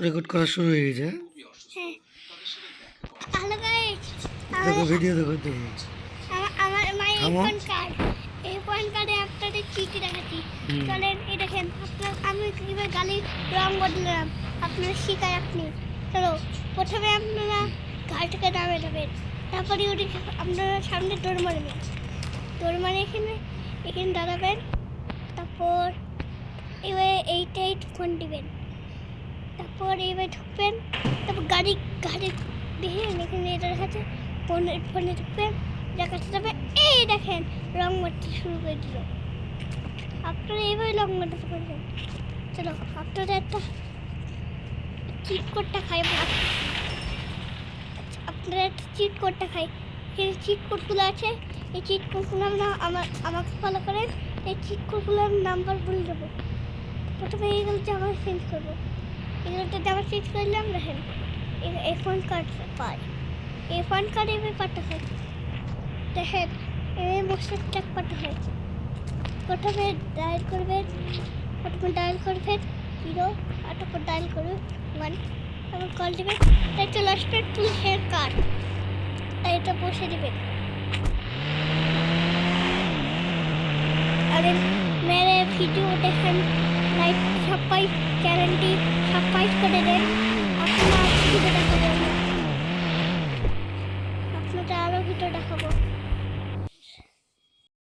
Record করা শুরু হয়ে গেছে। হ্যাঁ হ্যালো গাইস, দেখো ভিডিও দেখো দেখো। আমার প্যান কার্ড, এই প্যান কার্ডে আপনাদের চিঠি দেখাচ্ছি। চলেন এই দেখেন, আপনার আমি কীভাবে গাড়ির রং বদলাম আপনার শিখায় আপনি। চলো প্রথমে আপনারা গাড়ি থেকে নামে যাবেন, তারপরে ওটি আপনারা সামনে দৌড় মারবেন, দৌড় মারে এখানে এখানে দাঁড়াবেন, তারপর এবারে এইটাই ফোন দিবেন, তারপর এবার ঢুকবেন, তারপর গাড়ি দেখে এখানে এটা দেখাচ্ছে, ফোনে ঢুকবেন, দেখাতে যাবে। এই দেখেন রং মারতে শুরু করে দিল। আপনারা এইভাবে রং মারতে পারবেন। চলো আপনারা একটা চিট কোডটা খাই, আপনারা একটা চিট কোডটা খাই। এখানে চিট কোডগুলো আছে, এই চিট কোডগুলো আমাকে ফলো করেন। এই চিট কোডগুলোর নাম্বার বলে দেবো। প্রথমে এইগুলো জামা চেঞ্জ করবো, এগুলোতে জামা চেঞ্জ করলাম। দেখেন এই ফোন কার্ড পাই, এই ফোন কার্ডে ব্যাপারটা হয়। দেখেন এই মোস্টের চাকপাটা হয়। প্রথমে ডায়াল করবেন, জিরো, আর তারপর ডায়াল করবেন 1, তারপর কল দেবেন। তাই চলে আসবে টু হেয়ার কার্ড, তাই এটা বসে দেবেন। আর মেরে ভিডিও দেখেন, লাইক সবাই গ্যারান্টি সবাই করে দেন। আপনার ভিডিও দেখাবো, আপনাদের আরও ভিডিও দেখাবো।